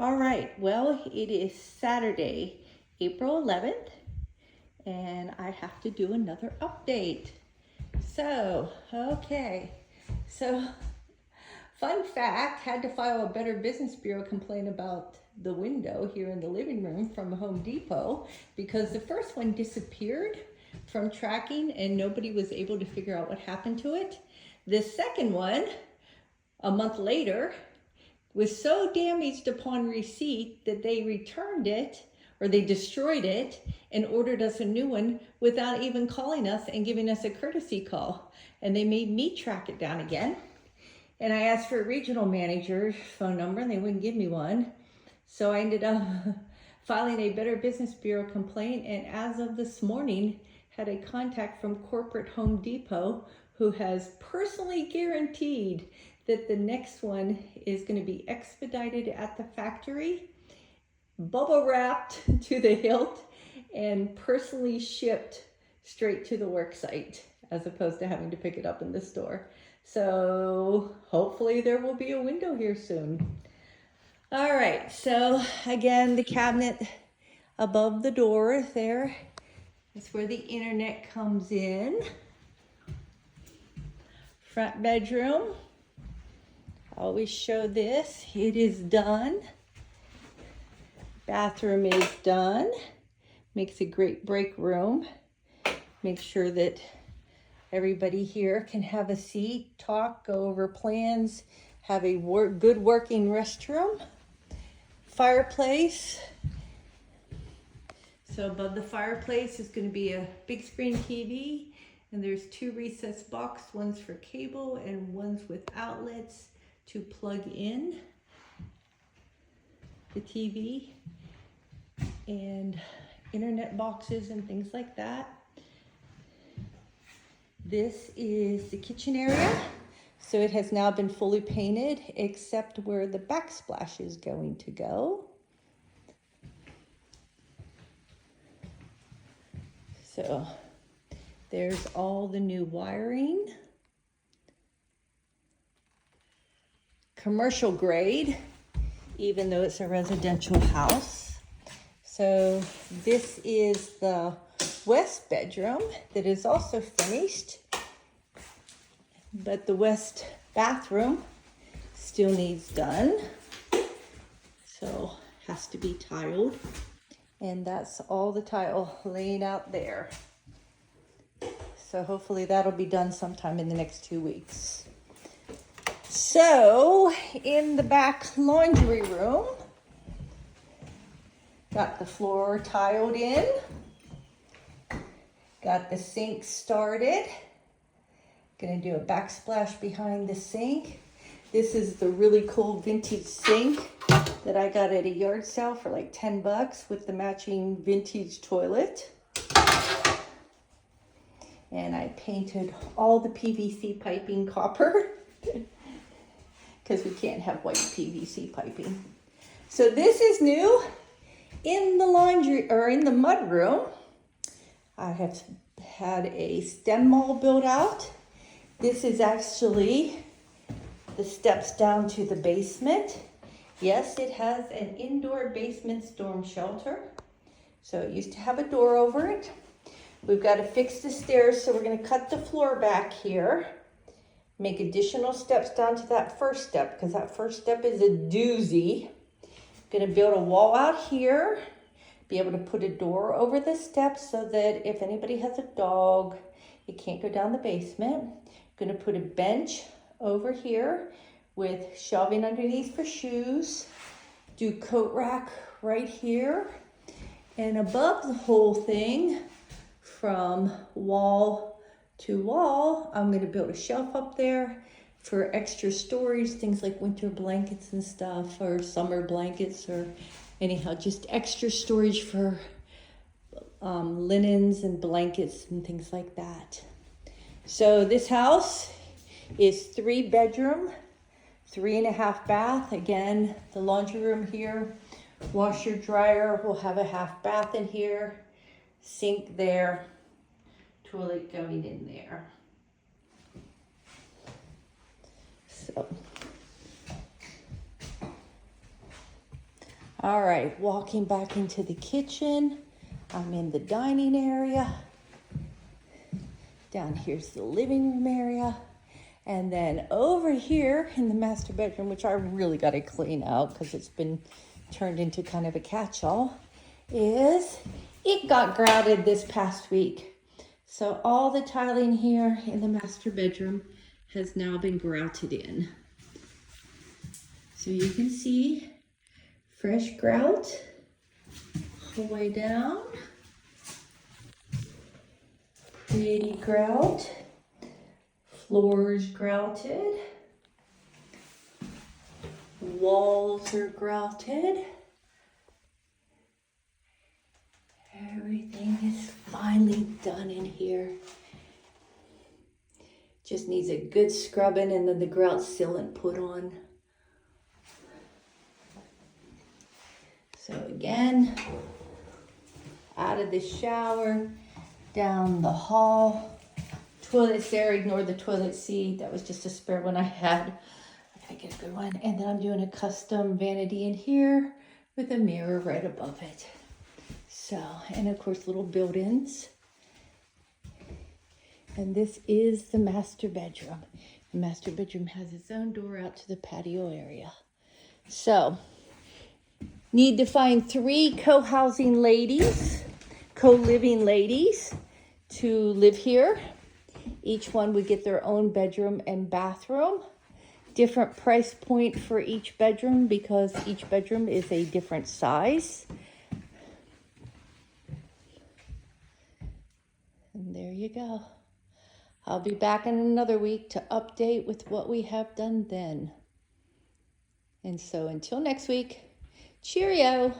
All right, well, it is Saturday, April 11th, and I have to do another update. So, fun fact, had to file a Better Business Bureau complaint about the window here in the living room from Home Depot because the first one disappeared from tracking and nobody was able to figure out what happened to it. The second one, a month later, was so damaged upon receipt that they returned it, or they destroyed it and ordered us a new one without even calling us and giving us a courtesy call. And they made me track it down again. And I asked for a regional manager's phone number and they wouldn't give me one. So I ended up filing a Better Business Bureau complaint, and as of this morning, had a contact from corporate Home Depot who has personally guaranteed that the next one is going to be expedited at the factory, bubble wrapped to the hilt, and personally shipped straight to the work site as opposed to having to pick it up in the store. So hopefully there will be a window here soon. All right, so again, the cabinet above the door there is where the internet comes in. Front bedroom. Always show this. It is done. Bathroom is done. Makes a great break room. Make sure that everybody here can have a seat, talk, go over plans, have a good working restroom. Fireplace. So above the fireplace is going to be a big screen TV, and there's two recessed boxes, one's for cable and one's with outlets to plug in the TV and internet boxes and things like that. This is the kitchen area. So it has now been fully painted except where the backsplash is going to go. So there's all the new wiring. Commercial grade, even though it's a residential house. So this is the west bedroom that is also finished, but the west bathroom still needs done. So has to be tiled, and that's all the tile laying out there. So hopefully that'll be done sometime in the next 2 weeks. So in the back laundry room, got the floor tiled in, got the sink started. Gonna do a backsplash behind the sink. This is the really cool vintage sink that I got at a yard sale for like 10 bucks with the matching vintage toilet. And I painted all the PVC piping copper because we can't have white PVC piping. So this is new. In the laundry, or in the mud room, I have had a stem wall built out. This is actually the steps down to the basement. Yes, it has an indoor basement storm shelter. So it used to have a door over it. We've got to fix the stairs, so we're going to cut the floor back here. Make additional steps down to that first step, because that first step is a doozy. Going to build a wall out here. Be able to put a door over the steps so that if anybody has a dog, it can't go down the basement. Going to put a bench over here with shelving underneath for shoes. Do coat rack right here. And above the whole thing, from wall to wall, I'm going to build a shelf up there for extra storage, things like winter blankets and stuff, or summer blankets, or anyhow, just extra storage for linens and blankets and things like that. So this house is 3 bedroom, 3.5 bath. Again, the laundry room here, washer dryer. We'll have a half bath in here, sink there, toilet going in there. So All right, walking back into the kitchen. I'm in the dining area. Down here's the living room area. And then over here in the master bedroom, which I really got to clean out because it's been turned into kind of a catch-all, is it got grouted this past week. So all the tiling here in the master bedroom has now been grouted in. So you can see fresh grout all the way down. Pretty grout. Floors grouted. Walls are grouted. Everything is finally done in here. Just needs a good scrubbing and then the grout sealant put on. So again, out of the shower, down the hall. Toilets there, ignore the toilet seat. That was just a spare one I had. I gotta get a good one. And then I'm doing a custom vanity in here with a mirror right above it. So, and of course little built-ins. And this is the master bedroom. The master bedroom has its own door out to the patio area. So, need to find 3 co-housing ladies, co-living ladies to live here. Each one would get their own bedroom and bathroom. Different price point for each bedroom because each bedroom is a different size. And there you go. I'll be back in another week to update with what we have done then. And so until next week, cheerio.